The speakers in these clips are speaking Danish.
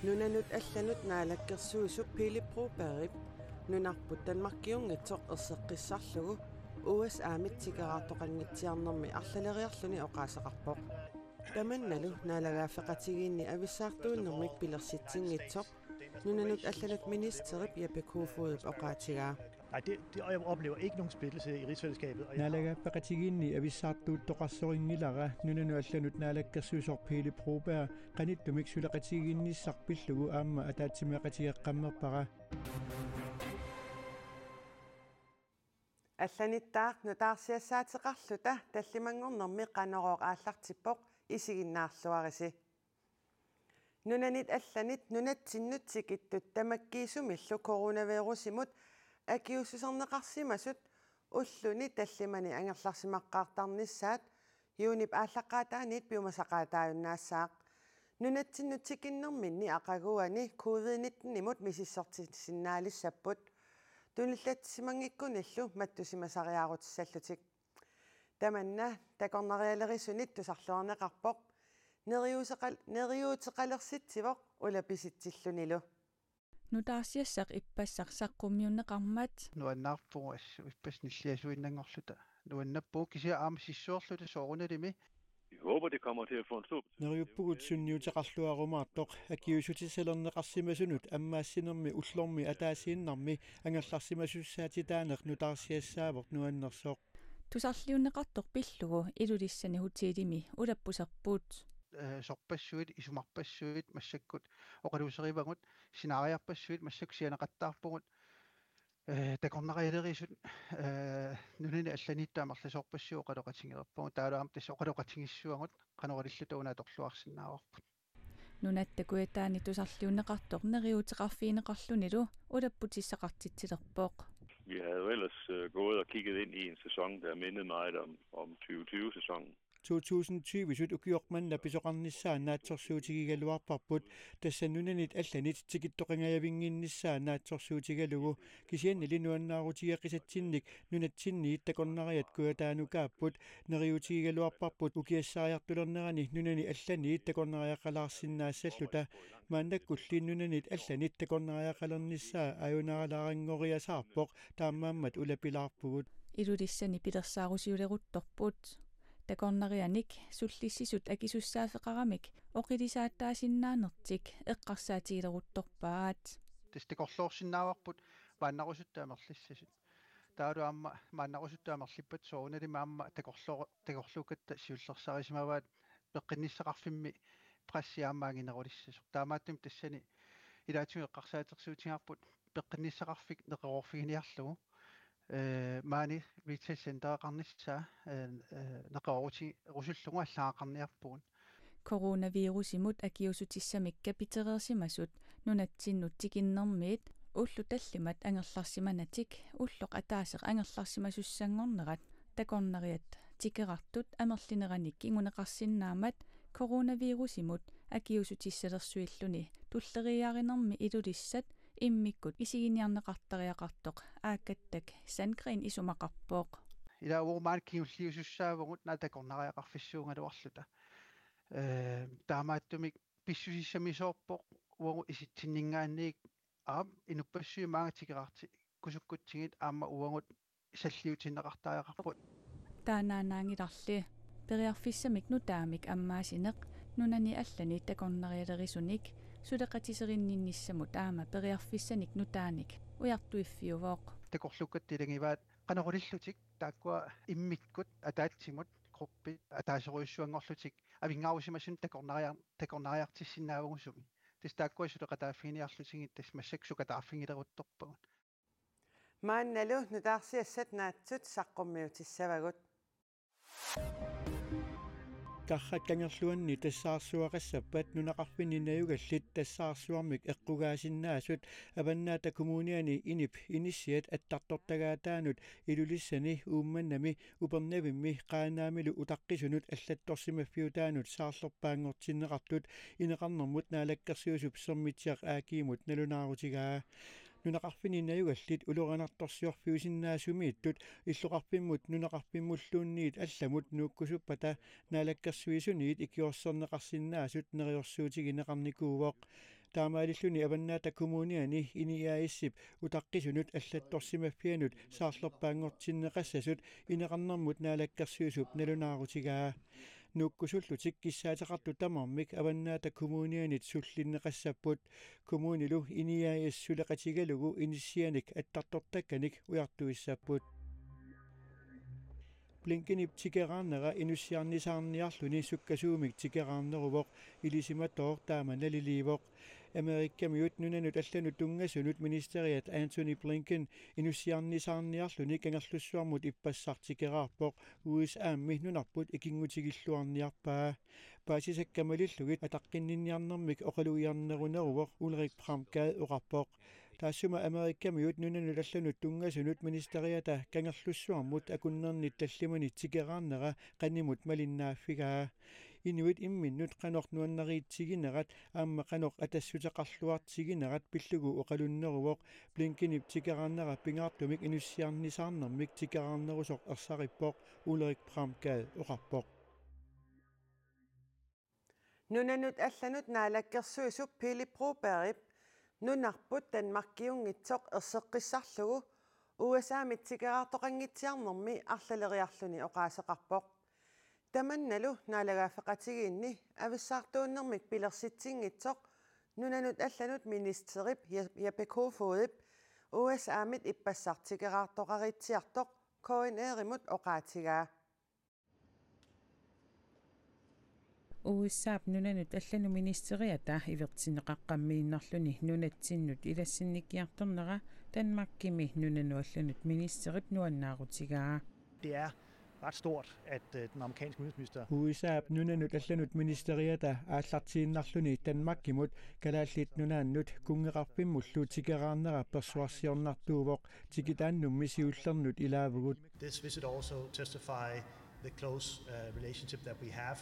Nunanut allanut naalakkersuusuk Pili-Broberg nunarput Danmarkiungitsoq erseqqissarlugu uas aamitsikeraartoqannitsiarnermi arlaleriarluni oqaasaqarpoq tamannalu naalagaaffeqatigiinni avissaartuunnermik pilersitsingitsoq nunanut allanut ministerip Jeppe Kofod oqaatigaa. Nej, jeg oplever ikke nogen splittelse i rigsfællesskabet. Naalagaaffeqatigiinni avissaartuuttoqarsoringilara nunanu allanut naalakkersuusor Pili-Broberg qanittumik sulaqatigiinnissarpillugu aamma ataatsimeqatigeqqammerpara. Allanittaaq nutaarsiassaateqarluta tallimangornermi qanerooq aallartippoq isiginnaarluarisi. Nunanit allanit nunatsinnutsikittut tamakkiisumillu coronavirusimut akiussuserneqarsimasut ulluni tallimani angerlarsimaqqaartarnissaat yuunip aallaqaataanit piumasaqaataajunnaassaaq nunatsinnutsikinnerminni aqaguani covid-19 imut misissortisinnaalissapput tunillatsimangikkunillu mattusimasariaarutissаллутик tamanna takornarialerisunit tusarluarneqarpoq neriuuteqalersitsivoq ulapisitsillunilu nutaarsiassaq ippassaq saqqummiunneqarmat nuannaarpugu assu ippasnilliasuinnangorluta nuannappugu kisia aamasissuorluta soorunalimi. Jeg håber, det kommer til at få en stor betydning. Neriuppugut sunniuteqarluarumaartoq akiusutiselerneqarsimasunut ammaasinermi ullormi ataasiinnarmi angerlarsimasussaatitaaneq nutaarsiassaavoq nuannersoq tusarliunneqartoq pillugu ilulissani hutiilimi ulappuserpuut sorpassuit isumarpassuit massakkut oqaluuserivangut sinaariarpassuit massaksianeqattaarpugut takornarialerisut nunani allaniittaamarlasorpassuu oqaloqatingererpugut taaluam tas oqaloqatingissuangut qanoralillutuuna torluarsinnaaorput nunattakuitaani tusarliunneqartoq neriuteqarfiineqarlunilu ulapputissaqartitsilerpoq. Vi havde jo ellers gået og kigget ind i en sæson, der mindede meget om 2020-sæsonen. 2020 ukiormanna pisoqarnissaa naatsorsuutigigaluarparput tassannunanit allanit tikittoqingajavinginnissaa naatsorsuutigalugu kisiannili nuannaarutigeqisatsinnik nunatsinniit takornariat kuataanukaaput neriutigigaluarparput ukiassariartulernerani nunani allaniit takornariaqalaarsinnaasalluta maannakkulliin nunanit allanit takornariaqalernissaa ajunaralaarangoriasaarpoq taammaammat ulapilaarpugut ilulissani pilersaarusiuleruttorput takornarianik sullissisut akisussaafeqaramik oqilisaаттаасиннааnertik eqqarsaatigileruttorpaat tastakorluorsinnaavarput maannarusutaamerlissasut taaluamma maannarusutaamerlippat soorunali maamma takorluukatta siullersaarisimavaat peqqinnisseqarfimmi prassiaammaanginerulissasuq taamaattum tassani ilaatigeqqarsaatersuutigaarput peqqinnisseqarfik neqerorfiginiarlugu maani retail center qarnissaa neqoruti rusullungu allaaqarniarpugun coronavirusimut akiusutissamik kapitereersimasut nunatsinnut tikinnermiit ullu tallimat angerlarsimanatik ulloq ataaseq angerlarsimasussangornerat takornariat tikerartut amerlineranik inguneqarsinnaamat coronavirusimut akiusutissalersuilluni tulleriaarinermi ilulissat immikkut isiginiarneqartariaqartoq aakattak Sandgren isumaqarpooq ila uurmaan kiulliusussaavungut naatakornariaqarfissuungaluarluta taamaattumik pissusissamisoorpoq uagu isitsinningaanniik inuppassui maangatikerarti kusukkutsigit aamma uangut salliutinneqartariaqarput taanaanaangilarli periarfissamik nutaamik ammaasineq nunani allani takornarialerisunik suleqatiserinninnissamut aama periarfissanik nutaanik ujartuiffiuvooq takorlukattilangivaat qanorulillutik taakkua immikkut ataatsimut gruppi ataaseruissuangorlutik avingarusimasun takornariartissinnaavugusumi tis taakkua suleqataaffiiniarlutigit tas massaksukataaffingileruttorpagut maannalu nutaarsiassat naatsut saqqummiutissavagut qarrakkangerluanni tassaarsuaqassappat nunaqarfininayugallit tassaarsuarmik eqqugaasinnaasut avannaata kommuniani inip inissiat attartortagaataanut ilulissani uummannami upernavimmi qaanaamilu utaqqisunut allattorsimaffiutaanut saarlorpaangortinneqartut ineqarnermut naalakkersiusup sermitiaq aakiimut nalunaarutigaa nunaqarfininayugallit uluranartorsiorfiusinnaasumiittut illuqarpimmut nunaqarpimmulluunniit allamut nuukkusuppata naalakkersuisuniit ikiorserneqarsinnaasut neriorsuutigineqarnikuuvoq таамаалиллуни аваннаата коммуниани иниаиссип утаққисунут аллатторсимаффианут саарлерпаангортиннеқассасут инеқарнэрмут наалаккерсуусуп налунаарутигаа нуккусуллутик киссаатеқарту тамармик аваннаата коммунианит суллиннеқассаппут коммунилу иниаиссулеқатигалугу иниссианик аттартортакканик уяртуиссаппут Blinkenip tikeraannera inussiarnisаарniarluni sukkasuumik tikeraarneruvoq ilisimatoor taamanaliliivoq Amerikkamiut nunanut allanut tungasunut ministeriat Antony Blinken inussiarnisаарniarluni kangerlussuarmut ippassartikeraarpoq USAammi nunarput ikingutigiluarniarpaa paasisakkamalillugit ataqqinninniarnermik oqaluiarneruneruvoq Ulrik Pramgad oqarpoq Taassuma Amerikkamiut nunanut allanut tungasunut ministeriata kangerlussuarmut akunnernit tallimani tikeraannera qannimut malinnaaffigaa Inuit imminnut qanornuannariitsiginerat aamma qanoq atassutaqarluartiginerat pillugu oqalunneruvoq Blinkenip tikeraannera pingaartumik inussiarnisaarnermik tikeraarnerusoq ersarippoq Ulrik Pramgad oqarpoq Nunanut allanut naalakkersuisup Philip Broberg nunarput Danmarkiungitsoq erseqqissarlugu USA-mit tikeraartoqangitsiarnermi arlaleriarluni oqaaseqarpoq Tamannalu naalagaafeqatigiinni avissaartuunnermik pilersitsingitsoq nunanut allanut ministerip Jeppe Kofodip USA-mit ippassartikeraartoqaritsiartoq KNR-imut oqaatigaa USAp nunanut allanu ministeriata ivertineqaqqammiinnarluni nunatsinnut ilassinnikiartornera Danmarkimi nunanu allanut ministerip nuannaarutigaa Det er ret stort, at den amerikanske udenrigsminister USAp nunanut allanut ministeriata aallartiinnarluni Danmarkimut kalaallit nunaannut kungeqarpimmullu tikeraarnera persuarsiornartuuvoq tikitaannummi siullernut ilaavugut This visit also testify the close relationship that we have.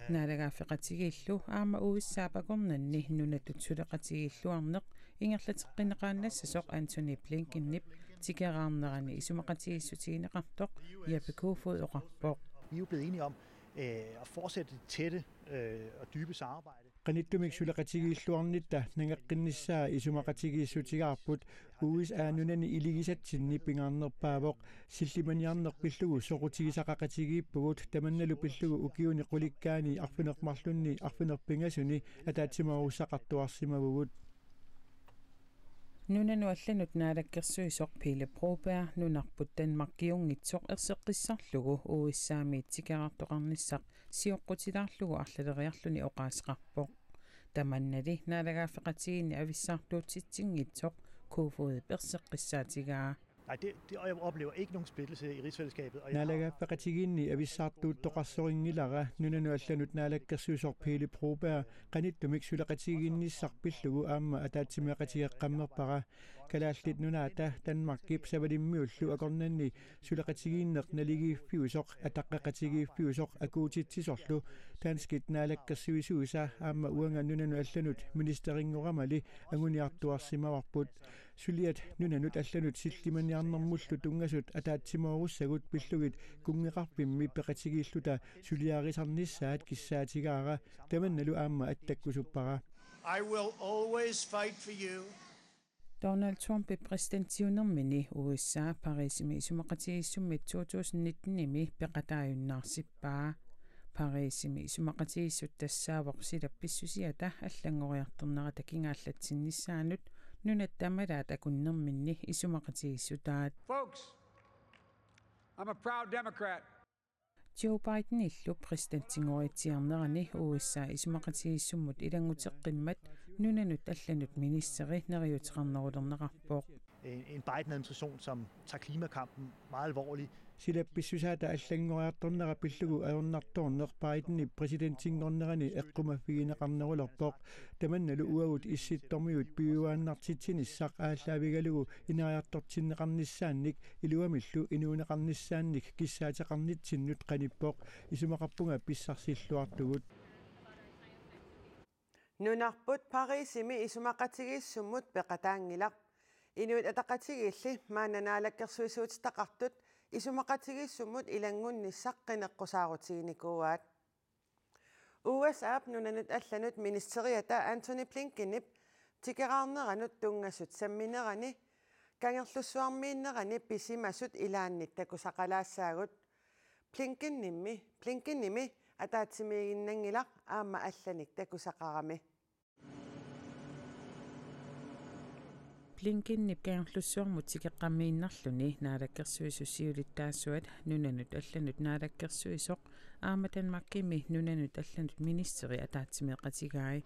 Naalagaafeqatigillu aama USApaqornanni nunatutsuleqatigilluarneq ingerlateqqinneqaannassasoq Antony Blinkenip tikeraarnerani isumaqatigissutigineqartoq Jeppe Kofod oqarpoq Vi er jo blevet enige om at fortsætte det tætte og dybe samarbejde. qanittumik suleqatigilluarnitta nangeqqinnissaa isumaqatigissutigaarput USA nunani iligisatsinni pingaarnerpaavoq sillimaniarnerpillugu soqutigisaqaqatigiippugut tamannalu pillugu ukiuni qulikkaani arfinermarlunni arfinerpingasuni ataatimaussaqartuarsimavugut nunanu allanut naalakkersuisoq Philip Broberg nunarput Danmarkiungitsoq erseqqissarlugu USA-mit tikeraartoqarnissaq sioqqutilaarlugu arlaleriarluni oqaaseqarpoq tamannali naalagaafeqatigiinni avissaartuutsitsingitsoq Kofod erseqqissaatigaa Nej, og jeg oplever ikke nogen splittelse i rigsfællesskabet. Naalagaafeqatigiinni avissaartuuttoqarsoringilara nunanu allanut naalakkersuisoq Philip Broberg qanittumik suleqatigiinnissarpillugu aamma ataatimeqatigeqqammerpara kalaallit nunaata Danmarkip savalimmiullu akornanni suleqatigiinneq naligiiffiusoq ataqqaqatigiiffiusoq akuutitsisorlu taanskit naalakkersuisuusa aamma uanga nunanu allanut ministeringoramali anguniartuarsimavarput suliat nunanut allanut sillimaniarnermullu tungasut ataatsimorussagut pillugit kungeqarpimmi peqatigilluta suliarisarnissaat kissaatigaara tamannalu aamma attakkusuppara I will always fight for you. Donald Trump præsidentiunermini USA Parisimi isumaqatigissummit 2019-imi peqataajunnaarsippaa Parisimi isumaqatigissut tassaavoq silappissusiata allangoriartornera takingaallatsinnissaanut nunattamalaat akunnerminni isumaqatigissutaat Folks, I'm a proud Democrat. Joe Biden illu præsidenttingoritsiarnerani USA isumaqatigissummut ilanguteqqimmat nunanut allanut ministeri neriuteqarnerulerneqarpoq En Biden-administration, som tager klimakampen meget alvorligt. silappissusaata allangoriartornera pillugu aornartorneq Biden presidentingornerani eqqumaffigineqarnerulerpoq tamannalu uagut issittormiut piuaannartitsinissaq aallavigalugu inariartortinneqarnissaannik iluamillu inuuneqarnissaannik kissaateqarnitsinnut qanippoq isumaqarpunga pissarsilluartugut Nunarput Parisimi isumaqatigissummut peqataangilaq inuit ataqatigilli maananaalakkersuisuutitaqartut isumaqatigissummut ilangunnissaqqinеққусаарутигиникууаат USAp nunanut allanut ministeriata Antony Blinkenip Tikeraarneranut tungasut samminerani kangerlussuarmiinnerani pisimasut ilaannit takusaqalaassaagut Plinkinnimi ataatsimiiginnangilaq aamma allanik takusaqarami. Plinkinnip kangerlussuarmut tikeqqammiinnarluni naalakkersuisusiulittaassuat nunanut allanut naalakkersuisoq aamatan makkimi nunanut allanut ministeri ataatsimiiqatigaai.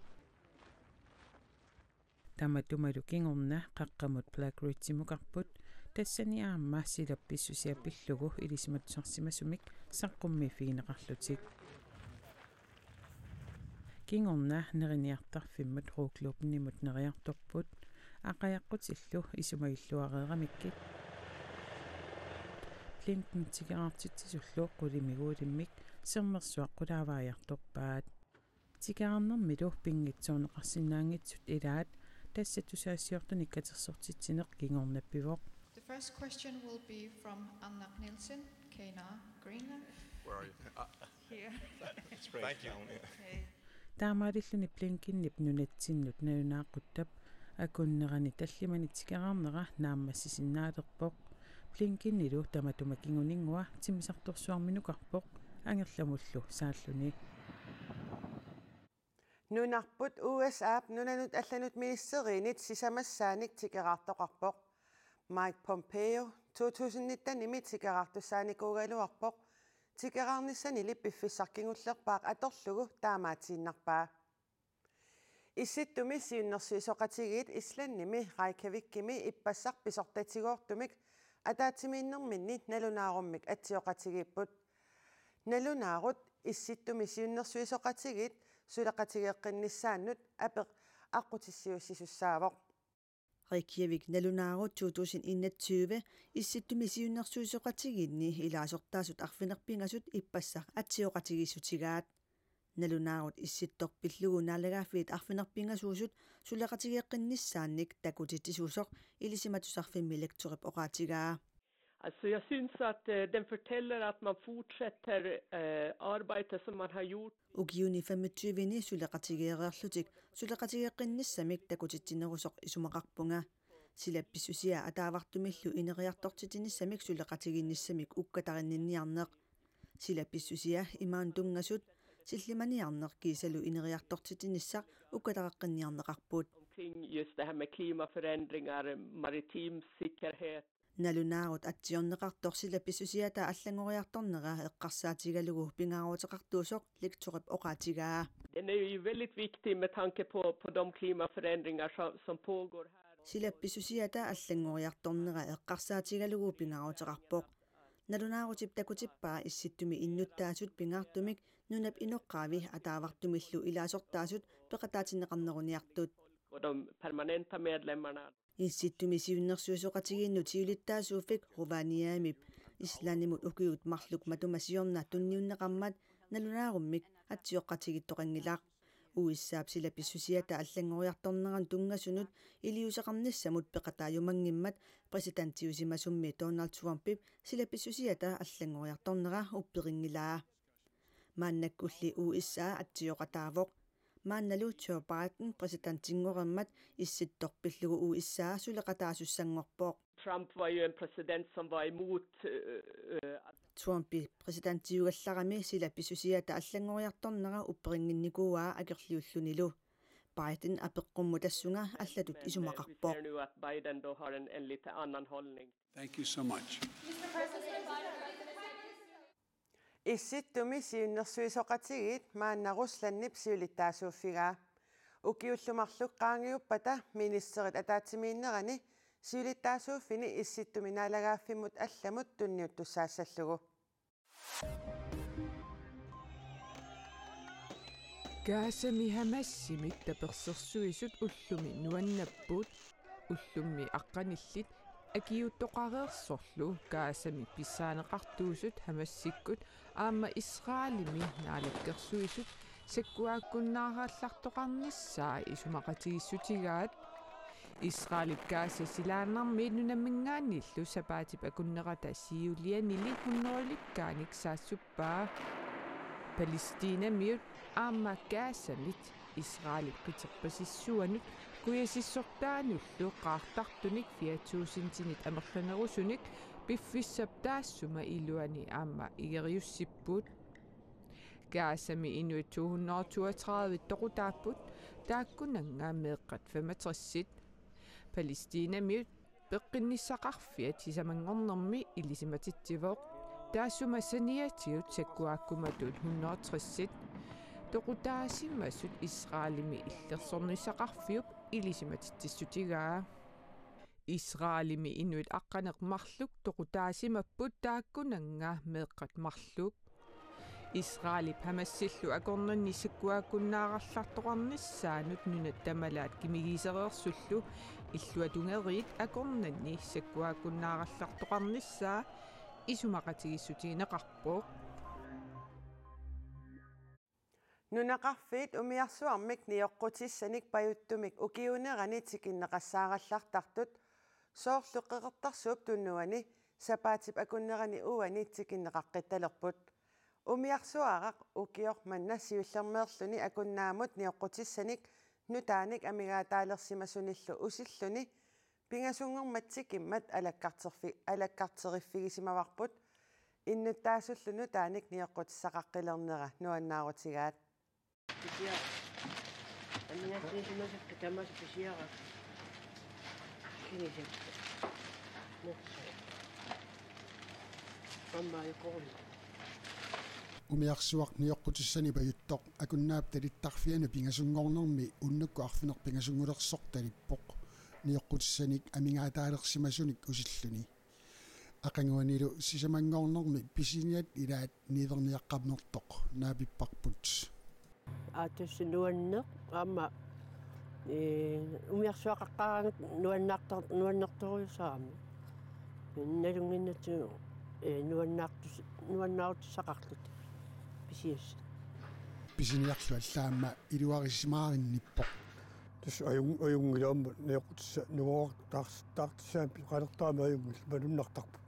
Tamatumalu kingorna qaqqamut plaagruitsimuqarput tassani aamma silappissusiapillugu ilisimatusarsimasumik saqqummifiineqarlutik. Kingorna neriniartarfimmut ruuklupnimut neriartorput aqayaqqutiillu isumagilluareeramikkit. Plinkin tikeraartitsisullu qulimiguulimmik sermersuaqqulaavaajartorpaat. Tikearnermilu pingitsuuneqarsinnaangitsut ilaat tassatusaasiortuni katersortitsineq kingornappivoq. The first question will be from Anna Nielsen, KNR, Greenland. Where are you? Here. That's great. Thank you. Okay. Taamaarilluni Plinkinnip nunatsinnut nalunaaquttab akunnerani tallimani tikeraarnera naammassisinnaaleqpoq Plinkinnilu tamatumakinguninnguа timisartorsuarminukarpoq angerlamullu saalluni. Nunarput USA nunanut allanut ministeriinit sisamassaanik tikeraartoqarpoq Mike Pompeo 2019 tikeraartussaanikuugaluarpoq tikeraarnissani piffissarkingullerpaaq atorlugu taamaatiinnarpaa. Issittumi siunnersuisoqatigiit Islannimi Reykjavikkimi ippassarpisortatigoortumik ataatsimiinnerminni nalunaarummik atsioqatigiipput. Nalunaarut issittumi siunnersuisoqatigiit sulaqatigeeqqinnissaannut apeq aqutissiussisussaavoq. Reykjavik nalunaarut 2021 issittumi siunnersuisoqatigiinni ilaasortaasut arfinerpingasut ippassaq atsioqatigiissutigaat. Nalunaarut issittorpillugu naalagaaffiit arfinerpingasuusut sulaqatigeeqqinnissaannik takutitsisuusoq ilisimatusarfimmi lektorip oqaatigaa. Alltså jag syns att den fortæller at man fortsätter arbete som man har gjort. Ugiuni 25 sulaqatigeererlutik sulaqatigeeqqinnissamik takutittinerusoq isumaqarpunga. Silappissusia ataavartumillu ineriartortitinissamik sulaqatiginnissamik ukkatarinninniarneq. Silappissusia imaan tungasut sillimaniarneq kiisalu ineriartortitinissaq ukkatareqqinniarneqarput. Kring just det här med klimaförändringar, maritim säkerhet. Nalunaarut atsiorneqartor silappissusiata allangoriartornera eqqarsaatigalugu pingaaruteqartuusoq lektorip oqaatigaa. Den är ju väldigt viktig med tanke på de klimaförändringar som pågår här. Silappissusiata allangoriartornera eqqarsaatigalugu pingaaruteqarpoq. Nalunaarutip takutippaa issittumi innuttaasut pingaartumik nunap inoqqaavi ataavartumillu ilaasortaasut peqataatineqarneruniartut. Och de permanenta medlemmarna. Issittumi siunnersuisoqatigiinnu tiulittaasuuffik Rovaniemip Islanimut ukiut marluk matumasiorna tunniunneqarmat nalunaarummik atsioqqatigittoqanngilaq. Uissaap silappissusiata allangoriartorneran tungasunut iliuseqarnissamut peqataajumangimmat presidenttiusimasummi Donald Trumpip silappissusiata allangoriartornera upperingilaa. Maannakkulli USA atsioqataavoq. Maannalu Joe Biden presidenttingoremmat issittorpillugu USA suleqataasussanngorpoq. Trump var ju en president som var emot Trumpi presidenttiugallarami silappissusiata allangoriartornera upperinginnikuaa akerliullunilu. Biden apeqqummutassunga allatut isumaqarpoq. Biden då har en lite annan hållning. Thank you so much. Issittumi siunnersuisoqatigiit maanna Ruslannip siulittaasuuffigaa. Ukiullumarluk qaangiuppata ministerit ataatsimiinnerani siulittaasuuffini issittumi naalagaaffimut allamut tunniuttussaasallugu. Kaasami hamassimik tapersersuisut ullumi nuannappuut ullummi aqqanillit akiuttoqareersorlu kaasami pissaaneqartuusut hamassikut aamma Israalimi naalakkersuisut sakkuaakkunnaaraallartoqarnissaa isumaqatigissutigaat Israelip kaasa silaanarmi nunammingaannillu sapaatip akunnerata siulianili hunnerulikkaanik saassuppaa Palestiinamiut aamma kaasamit Israelip qiterpasissuanut kuyasissortaanullu qaartartunik 4000-tinit amerlanerusunik piffissap taassuma iluani aamma igeriussipput gaasami inuit 232 toqutaapput taakkunangaa meeqqat 65 Palestinamiut peqqinissaqarfiat sisamangornermi ilisimatittivoq taassuma saniatiut sakkuaakkumatut 160 toqutaasimassut Israelimi illersornissaqarfiup ilisimatitissutigaa Israelimi inuit aqqaneqmarluk toqutaasimapput taakkunangaa meeqqat marluk Israeli Hamassillu akornanni sakkuaakkunnaarallartoqarnissaanut nunat tamalaat kimigiisereersullu illuatungeriit akornanni sakkuaakkunnaarallartoqarnissaa isumaqatigissutiineqarpoq Nunaqarfiit umiarsuarmik nioqqutissanik pajuttumik ukiunerani tikinneqassaarallartartut soorluqeqertarsuup tunnuani sapaatip akunnerani uani tikinneqaqqitalerput umiarsuaraq ukiormanna siullermeerluni akunnaamut nioqqutissanik nutaanik amigaataalersimasunillu usilluni pingasungermatsikimmat alakkarteriffigisimavaqput innuttaasullu nutaanik nioqqutissaqaqqilernera nuannaarutigaat Pisiaq. Amigaattiisimasakka tamas pisiaqa. Kinisakka. Nutsu. Amma yuqorlu. Umiarsuaq nioqqutissani pajuttoq akunnaap talittarfiana pingasungornermi unnukku arfineq pingasungulersortalippoq nioqqutissanik amigaataalersimasunik usilluni aqanguanilu sisamangornermi pisiniat ilaat niiverniaqqarnertoq naapipparput Atusnuanneq amma umiarsuaqaqqarangut nuannertorusaami nalunginnatu nuannaartussaqarlut pisias pisiniarlu allaamma iluarisimaarinnippoq tus ajungilaamma neequtissa nugoortaartissaam qalertaami ajungil malunnartarpu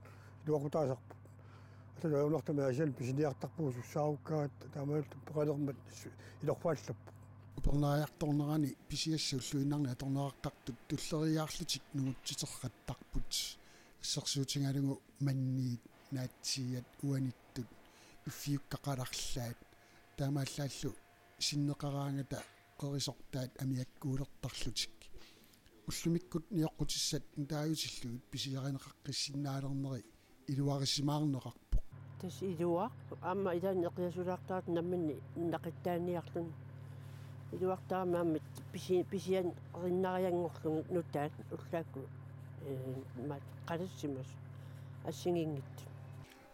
iluaqutaasarpu atala ajunartama asian pisiniartarpuusu saarukkaat taamaalt qalermat ilorfaallappu upernaajartornerani pisiassuulluinarni atornerartartut tulleriaarlutik nugutsiterrattarput issersuutingalugu manniit naatsiiat uanittut iffiukkaqalarlaat taamaallallu sinneqaraangata qerisortaat amiakkuulertarlutik уллумиккут ниоққутиссат нтааютиллугит писиариneқаққиссиннаалернери илуарисимаарнеқарпо тас илуа амма илаан эқиасулаартаат наммани нақиттааниарлун илуартаамааммит писиан риннариангорлун нутаат уллаакку мат қалассимас ассигингит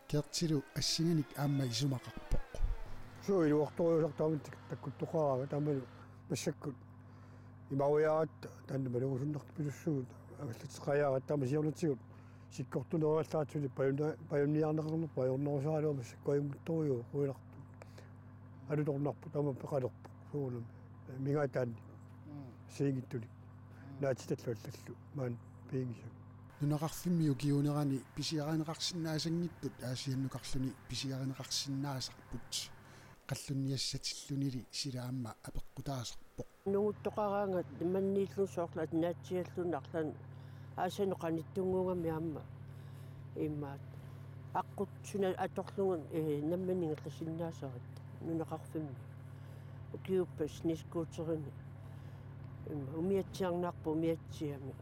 кертилу ассиганик аама исумақарпоқ суу илуарториулартаамит таккуттоқарага таамалу массаккут имауяат таннамалугусуннарту пилуссуут агаллатеқаяаgat таамасиорнатигут сиккортунеруаллаатсули паюнниарнеқарнер паюрнерусаалуама саккуагумутториу қуиларту алуторнарпу таама пеқалерпу суулам мигаатаанни сиигиттули наатиталлуаллаллу маан пиигисак нунеқарфиммиу киунерани писиаринеқарсинаасангиттут аасианнукарлуни писиаринеқарсинаасарпут қаллунниассатиллунили силаамма апеққутаасарпоқ нугуттоқараанга маннииллусоорлаат наатсиаллунарлан аасанеқаниттунгунгами аама иммаат аққутсуна аторлугун намманингерласиннаасарат нунеқарфимми укиуппас нискуутерини имма умиатсиарнаарпу умиатсиами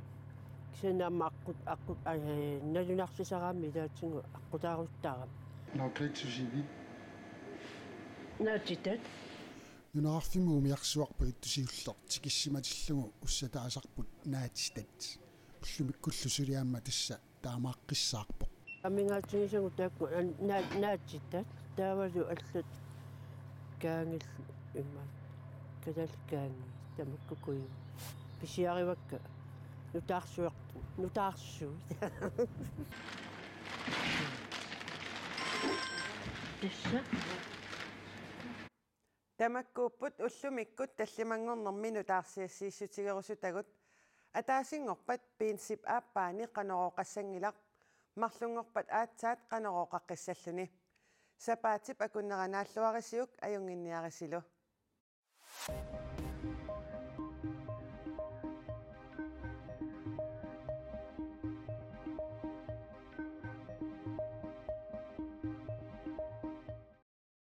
кисанаама аққут налунарсисараами илаатингу аққутааруттаарам наукритсусиви наатитат нунеқарфимму умиарсуарпу иттусиуллер тикиссиматиллугу уссатаасарпут наатистат уллумиккуллу сулиаама тасса таамааққиссаарпоқ амингаатсигисагу таакку наатситтат таавалу аллат каангил имма кадалкаанги тамаккукуи писиаривакка нутаарсуу тасса тамаккууппут уллумиккут таллимангорнэрми нутаарсиассииссутигерусутагут атаасингорпат принцип ааппаани канерооқассангилар марлунгорпат аатсаат канерооқаққиссаллуни сапаатип акуннеранааллуарисиук аюнгинниарисилу